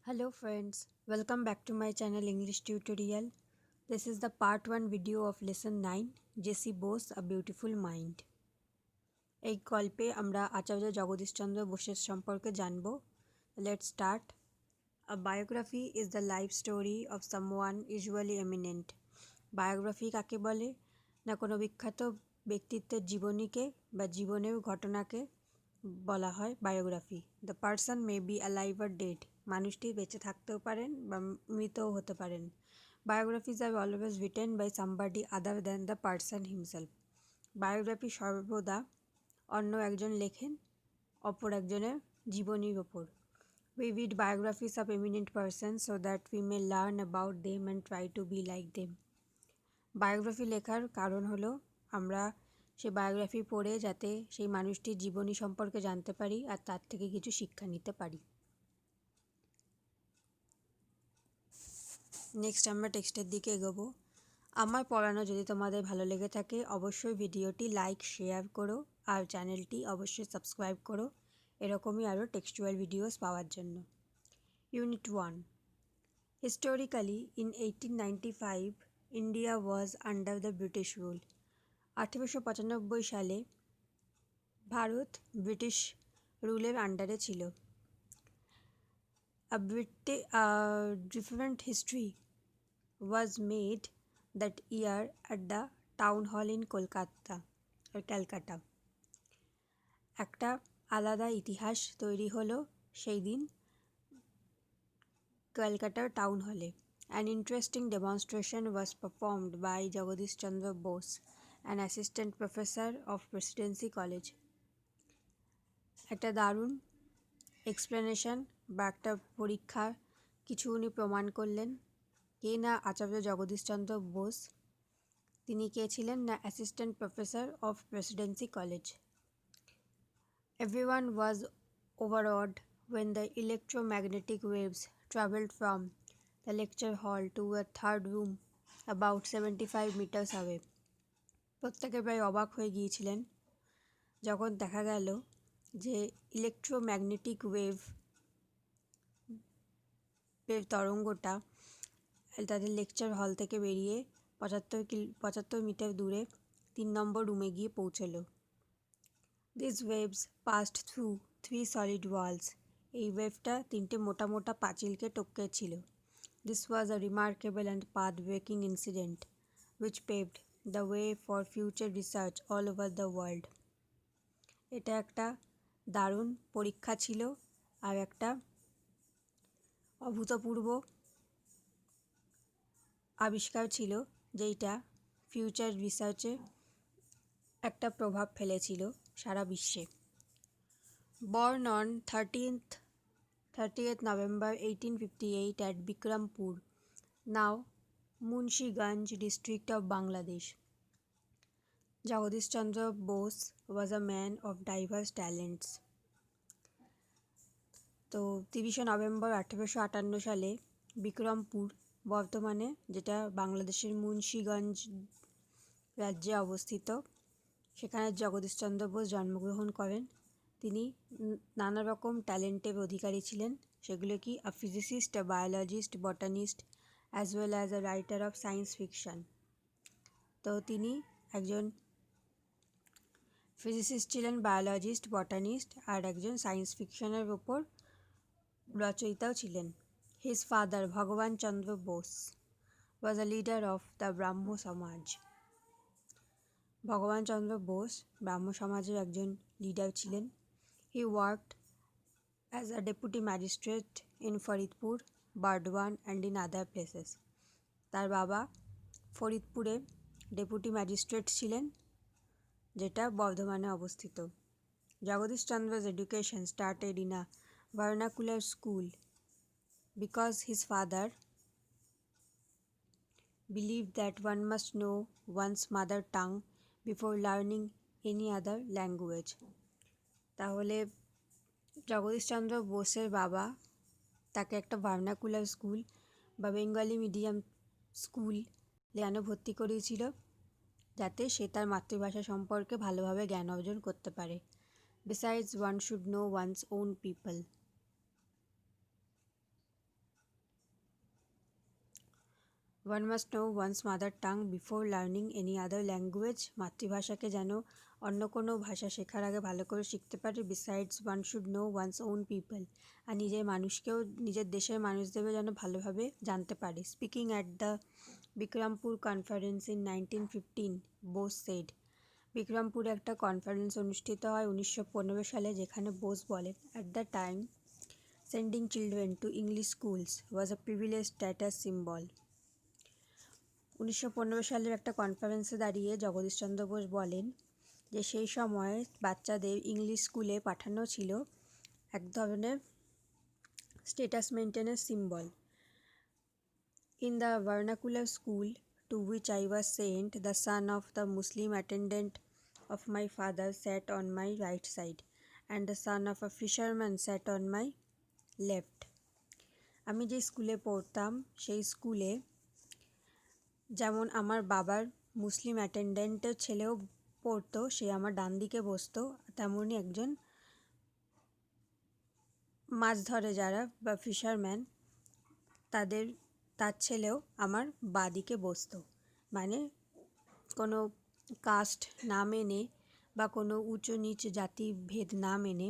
Hello friends, welcome back to my channel English tutorial. This is the part 1 video of lesson 9 J.C. Bose A Beautiful Mind. এই গল্পে আমরা আচার্য জগদীশচন্দ্র বোসের সম্পর্কে জানব. Let's start. A biography is the life story of someone usually eminent. Biography কাকে বলে? না কোনো বিখ্যাত ব্যক্তিত্বের জীবনীকে বা জীবনের ঘটনাকে বলা হয় biography. The person may be alive or dead. মানুষটি বেঁচে থাকতেও পারেন বা মৃতও হতে পারেন. Biographies are always written by somebody other than the person himself. বায়োগ্রাফি সর্বদা অন্য একজন লেখেন অপর একজনের জীবনীর ওপর. We read biographies of eminent persons so that we may learn about them and try to be like them. Biography লেখার কারণ হলো আমরা সেই বায়োগ্রাফি পড়ে যাতে সেই মানুষটির জীবনী সম্পর্কে জানতে পারি আর তার থেকে কিছু শিক্ষা নিতে পারি. নেক্সট আমরা টেক্সটের দিকে এগোবো. আমার পড়ানো যদি তোমাদের ভালো লেগে থাকে অবশ্যই ভিডিওটি লাইক শেয়ার করো আর চ্যানেলটি অবশ্যই সাবস্ক্রাইব করো এরকমই আরও টেক্সচুয়াল ভিডিওস পাওয়ার জন্য. Unit 1. Historically, in 1895, India was under the British rule. 1895 সালে ভারত ব্রিটিশ রুলের আন্ডারে ছিল. A different history was made that year at the town hall in Kolkata or Calcutta. একটা আলাদা ইতিহাস তৈরি হলো সেই দিন ক্যালকাটার টাউন হলে. An interesting demonstration was performed by Jagadish Chandra Bose, an assistant professor of Presidency College. একটা দারুণ এক্সপ্লেনেশন বা একটা পরীক্ষা কিছু উনি প্রমাণ করলেন. কে না আচার্য জগদীশচন্দ্র বোস. তিনি কে ছিলেন না assistant professor of Presidency college. Everyone was overawed when the electromagnetic waves traveled from the lecture hall to a third room about 75 meters away. প্রত্যেকে প্রায় অবাক হয়ে গিয়েছিলেন যখন দেখা গেল যে ইলেকট্রোম্যাগনেটিক ওয়েভ তরঙ্গটা তাদের লেকচার হল থেকে বেরিয়ে 75 মিটার দূরে 3 নম্বর রুমে গিয়ে পৌঁছলো. These waves passed through 3 solid walls. এই ওয়েভটা 3টে মোটা মোটা পাঁচিলকে টপকেছিল. This was a remarkable and path-breaking incident which paved the way for future research all over the world. এটা একটা দারুণ পরীক্ষা ছিল আর একটা অভূতপূর্ব আবিষ্কার ছিল যেইটা ফিউচার রিসার্চে একটা প্রভাব ফেলেছিল সারা বিশ্বে. Born on 30th November 1858 at Bikrampur, now Munshiganj district of Bangladesh, Jagadish Chandra Bose was a man of diverse talents. তো 30শে নভেম্বর 1858 সালে বিক্রমপুর বর্তমানে যেটা বাংলাদেশের মুন্সিগঞ্জ রাজ্যে অবস্থিত সেখানে জগদীশচন্দ্র বোস জন্মগ্রহণ করেন. তিনি নানা রকম ট্যালেন্টের অধিকারী ছিলেন. সেগুলো কি a physicist, a biologist, botanist as well as a writer of science fiction. তো তিনি একজন ফিজিসিস্ট ছিলেন, বায়োলজিস্ট, বটানিস্ট আর একজন সায়েন্স ফিকশনের ওপর রচয়িতাও ছিলেন. হিজ ফাদার ভগবান চন্দ্র বোস ওয়াজ আ লিডার অফ দ্য ব্রাহ্ম সমাজ. ভগবান চন্দ্র বোস ব্রাহ্ম সমাজের একজন লিডার ছিলেন. হি worked as a deputy magistrate in Faridpur, Burdwan and in other places. তার বাবা ফরিদপুরে ডেপুটি ম্যাজিস্ট্রেট ছিলেন যেটা বর্ধমানে অবস্থিত. Jagadish চন্দ্র's education started in a vernacular school because his father believed that one must know one's mother tongue before learning any other language. তাহলে জগদীশচন্দ্র বোসের বাবা তাকে একটা ভার্নাকুলার স্কুল বা বেঙ্গলি মিডিয়াম স্কুল কেন ভর্তি করিয়েছিল যাতে সে তার মাতৃভাষা সম্পর্কে ভালোভাবে জ্ঞান অর্জন করতে পারে. Besides, one should know one's own people. One must know one's mother tongue before learning any other language. মাতৃভাষাকে যেন অন্য কোনো ভাষা শেখার আগে ভালো করে শিখতে পারে। Besides one should know one's own people. আর নিজের মানুষকেও, নিজের দেশের মানুষদেরও যেন ভালোভাবে জানতে পারে। Speaking at the Bikrampur conference in 1915, Bose said. বিক্রমপুরে একটা কনফারেন্স অনুষ্ঠিত হয় 1915 সালে, যেখানে বোস বলেন, at the time sending children to English schools was a privilege status symbol. 1915 সালের একটা কনফারেন্সে দাঁড়িয়ে জগদীশচন্দ্র বোস বলেন যে সেই সময় বাচ্চাদের ইংলিশ স্কুলে পাঠানো ছিল এক ধরনের স্ট্যাটাস মেনটেনের symbol. In the vernacular school to which I was sent, the son of the Muslim attendant of my father sat on my right side and the son of a fisherman sat on my left. আমি যে স্কুলে পড়তাম সেই স্কুলে যেমন আমার বাবার মুসলিম অ্যাটেন্ডেন্টের ছেলেও পড়তো, সে আমার ডান দিকে বসতো, তেমনই একজন মাছ ধরে যারা বা ফিশারম্যান তার ছেলেও আমার বাঁ দিকে বসতো। মানে কোনো কাস্ট না মেনে বা কোনো উঁচু নিচ জাতি ভেদ না মেনে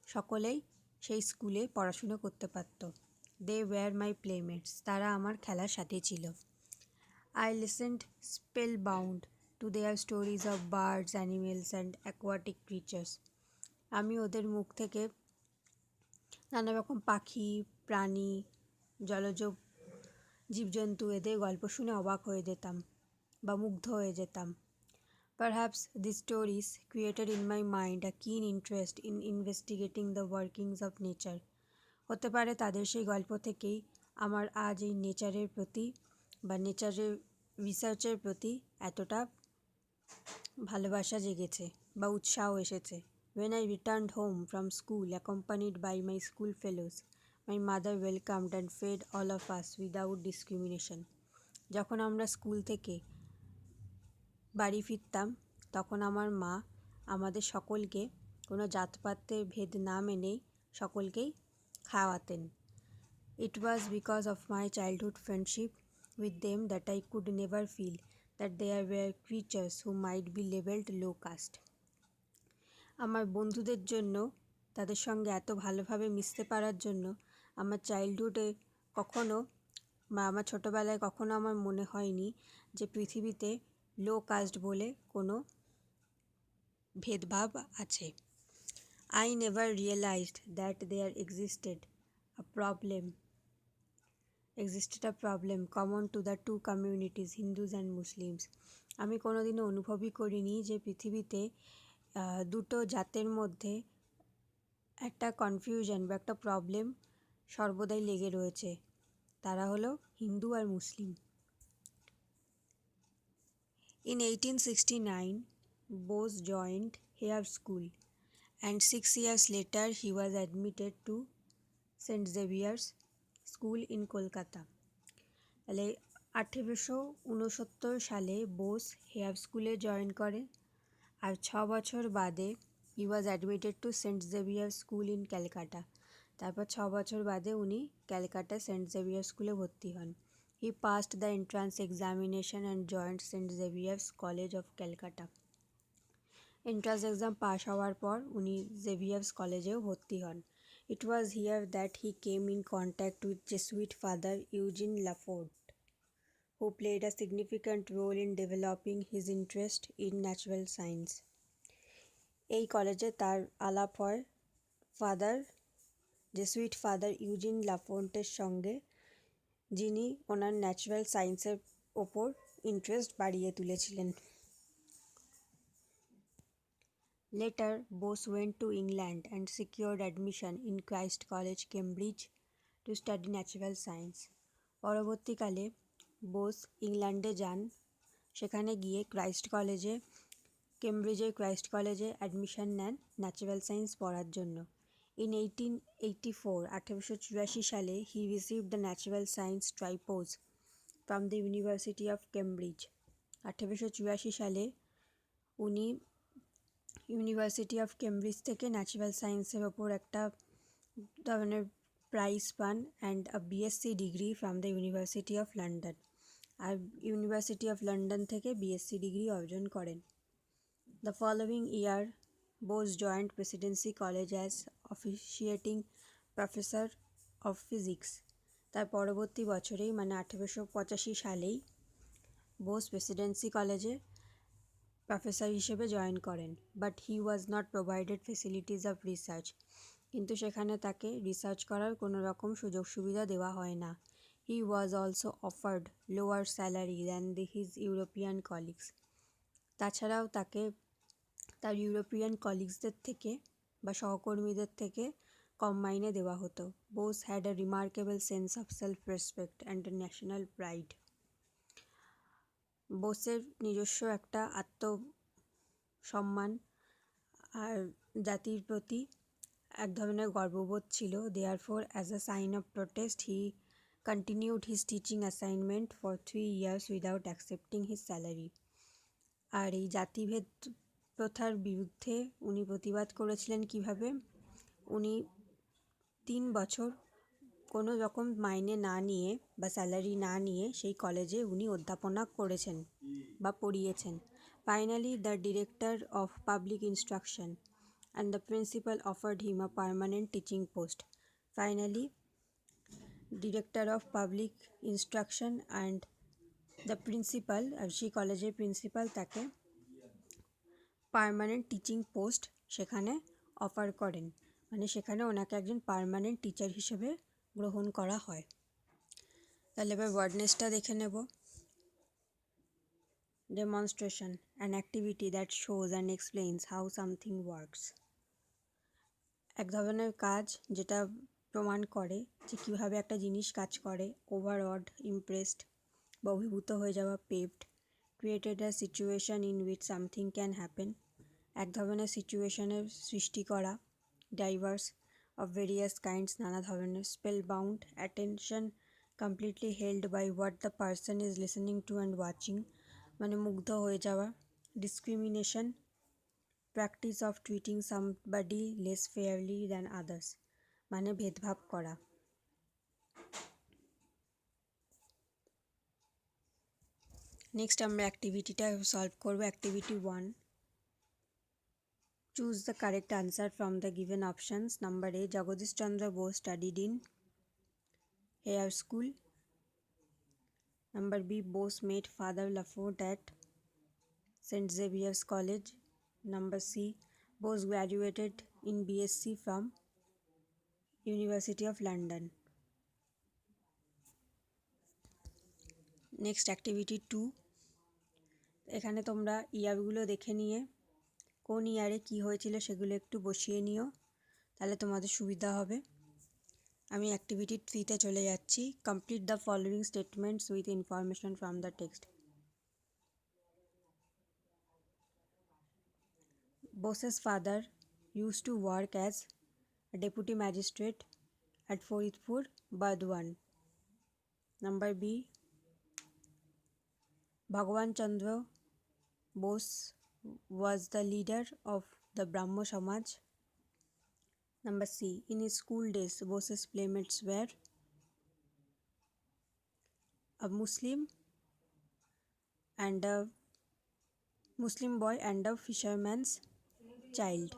সকলেই সেই স্কুলে পড়াশুনো করতে পারত। দে ওয়্যার মাই প্লেমেটস, তারা আমার খেলার সাথী ছিল। I listened spell bound to their stories of birds, animals and aquatic creatures. আমি ওদের মুখ থেকে নানা রকম পাখি, প্রাণী, জলজ জীবজন্তু এদের গল্প শুনে অবাক হয়ে যেতাম বা মুগ্ধ হয়ে যেতাম। Perhaps these stories created in my mind a keen interest in investigating the workings of nature. হতে পারে তাদের সেই গল্প থেকেই আমার আজ এই নেচারের প্রতি বা নেচারের রিসার্চের প্রতি এতটা ভালোবাসা জেগেছে বা উৎসাহ এসেছে। When I returned home from school accompanied by my school fellows, my mother welcomed and fed all of us without discrimination. যখন আমরা স্কুল থেকে বাড়ি ফিরতাম তখন আমার মা আমাদের সকলকে কোনো জাতপাতের ভেদ না মেনেই সকলকেই খাওয়াতেন। It was because of my childhood friendship with them that I could never feel that there were creatures who might be labeled low caste. আমার বন্ধুদের জন্য, তাদের সঙ্গে এত ভালোভাবে মিশতে পারার জন্য আমার চাইল্ডহুডে কখনো বা আমার ছোটোবেলায় কখনো আমার মনে হয়নি যে পৃথিবীতে লো কাস্ট বলে কোনো ভেদভাব আছে। I never realized that there existed a problem common to the two communities, Hindus and Muslims. আমি কোনোদিনও অনুভবই করিনি যে পৃথিবীতে দুটো জাতের মধ্যে একটা কনফিউশন বা একটা প্রবলেম সর্বদাই লেগে রয়েছে, তারা হলো হিন্দু আর মুসলিম। In 1869, Bose joined Hare School, and 6 years later he was admitted to St. Xavier's School in Kolkata. তাহলে 1869 সালে বোস হেয়ার স্কুলে জয়েন করে, আর 6 বছর বাদে he was admitted to Saint Xavier school in Calcutta. তারপর 6 বছর বাদে উনি ক্যালকাটা সেন্ট জেভিয়ার স্কুলে ভর্তি হন। He passed the entrance examination and joined Saint Xavier's college of Calcutta. Entrance exam pass হওয়ার পর উনি জেভিয়ার্স কলেজেও ভর্তি হন। It was here that he came in contact with Jesuit father Eugene Lafont, who played a significant role in developing his interest in natural science. এই কলেজে তার আলাপ হয় জেসুইট ফাদার ইউজিন লাফোন্টের সঙ্গে, যিনি ওনার ন্যাচারাল সায়েন্সের ওপর ইন্টারেস্ট বাড়িয়ে তুলেছিলেন। Later, Bose went to England and secured admission in Christ College, Cambridge, to study natural science. পরবর্তীকালে বোস ইংল্যান্ডে যান, সেখানে গিয়ে কেমব্রিজের ক্রাইস্ট কলেজে অ্যাডমিশন নেন ন্যাচারাল সায়েন্স পড়ার জন্য। ইন 1884 সালে he received the natural science tripos from the university of Cambridge. 1884 সালে উনি ইউনিভার্সিটি অফ কেমব্রিজ থেকে ন্যাচারাল সায়েন্সের ওপর একটা ধরনের প্রাইজ পান and a BSc degree from the university of London. আর ইউনিভার্সিটি অফ লন্ডন থেকে বিএসসি ডিগ্রি অর্জন করেন। The following year Bose joined Presidency college as officiating professor of physics. তার পরবর্তী বছরেই মানে 1885 সালেই বোস প্রেসিডেন্সি কলেজে প্রফেসর হিসেবে জয়েন করেন। But he was not provided facilities of research, কিন্তু সেখানে তাকে রিসার্চ করার কোনো রকম সুযোগ সুবিধা দেওয়া হয় না। He was also offered lower salary than his European colleagues. তাছাড়াও তাকে তার ইউরোপিয়ান কলিগসদের থেকে বা সহকর্মীদের থেকে কম মাইনে দেওয়া হতো। Bose had a remarkable sense of self respect and national pride. বোসের নিজস্ব একটা আত্মসম্মান আর জাতির প্রতি এক ধরনের গর্ববোধ ছিল। Therefore as a sign of protest he continued his teaching assignment for 3 years without accepting his salary. আর এই জাতিভেদ প্রথার বিরুদ্ধে উনি প্রতিবাদ করেছিলেন কিভাবে? উনি 3 বছর কোনো রকম মাইনে না নিয়ে বা স্যালারি না নিয়ে সেই কলেজে উনি অধ্যাপনা করেছেন বা পড়িয়েছেন। Finally the director of public instruction and the principal offered him a permanent teaching post. Finally director of public instruction and the principal, আর সেই কলেজের প্রিন্সিপাল তাকে পার্মানেন্ট টিচিং পোস্ট সেখানে অফার করেন, মানে সেখানে ওনাকে একজন পার্মানেন্ট টিচার হিসেবে গ্রহণ করা হয়। তাহলে এবার ওয়ার্ডনেসটা দেখে নেব। Demonstration, an activity that shows and explains how something works. এক ধরনের কাজ যেটা প্রমাণ করে যে কীভাবে একটা জিনিস কাজ করে। ওভারঅড, ইমপ্রেসড বা অভিভূত হয়ে যাওয়া। Paved, created a situation in which something can happen, এক ধরনের সিচুয়েশনের সৃষ্টি করা। ডাইভার্স, অফ ভেরিয়াস কাইন্ডস, নানা ধরনের। Spellbound, attention completely held by what the person is listening to and watching, মানে মুগ্ধ হয়ে যাওয়া। Discrimination, practice of treating somebody less fairly than others, মানে ভেদভাব করা। নেক্সট আমরা অ্যাক্টিভিটিটা সলভ করব। Activity 1, choose the correct answer from the given options. Number A, Jagadish Chandra Bose studied in Hare School. Number B, Bose met Father Lafont at St. Xavier's College. Number C, Bose graduated in BSc from University of London. Next, activity 2, এখানে তোমরা ইয়ারগুলো দেখে নিয়ে কোন ইয়ারে কী হয়েছিল সেগুলো একটু বসিয়ে নিও, তাহলে তোমাদের সুবিধা হবে। আমি অ্যাক্টিভিটি 3তে চলে যাচ্ছি। Complete the following statements with information from the text. Bose's father used to work as a deputy magistrate at Faridpur, Burdwan. Number B, Bhagwan Chandra Bose was the leader of the Brahmo Samaj. Number C, in his school days, Bose's playmates were a Muslim boy and a fisherman's child.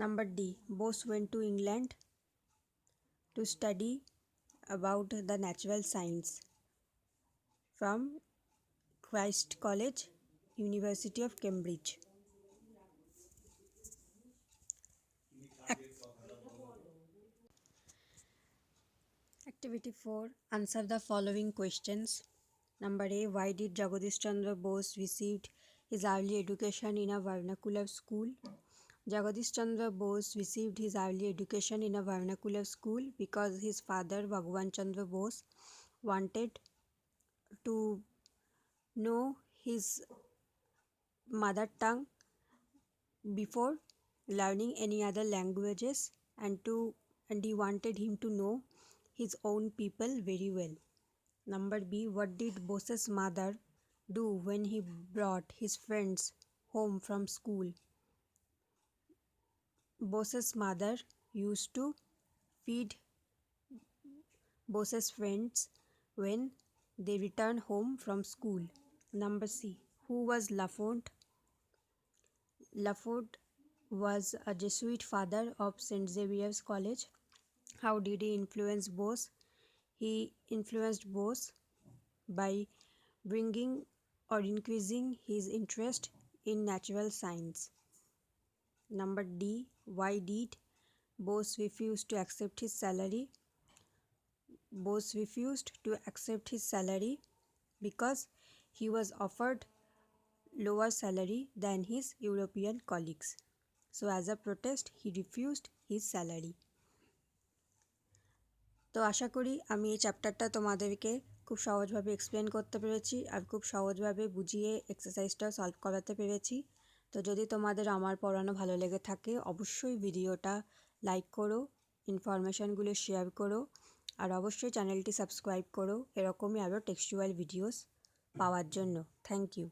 Number D, Bose went to England to study about the natural science from Christ College, University of Cambridge. Activity 4, answer the following questions. Number A, why did Jagadish Chandra Bose received his early education in a vernacular school? Jagadish Chandra Bose received his early education in a vernacular school because his father, Bhagwan Chandra Bose, wanted to know his mother tongue before learning any other languages, and he wanted him to know his own people very well. Number B, what did Bose's mother do when he brought his friends home from school? Bose's mother used to feed Bose's friends when they returned home from school. Number C. Who was Lafont? Lafont was a Jesuit father of St. Xavier's College. How did he influence Bose? He influenced Bose by bringing or increasing his interest in natural science. Number D. Why did Bose refuse to accept his salary? Bose refused to accept his salary because he was offered lower salary than his European colleagues. So as a protest, he refused his salary. তো আশা করি আমি এই চ্যাপ্টারটা তোমাদেরকে খুব সহজভাবে explain করতে পেরেছি আর খুব সহজভাবে বুঝিয়ে এক্সারসাইজটা সলভ করাতে পেরেছি। তো যদি তোমাদের আমার পড়ানো ভালো লেগে থাকে অবশ্যই ভিডিওটা লাইক করো, ইনফরমেশানগুলো শেয়ার করো আর অবশ্যই চ্যানেলটি সাবস্ক্রাইব করো এরকমই আরও টেক্সচুয়াল ভিডিওস পাওয়ার জন্য। Thank you.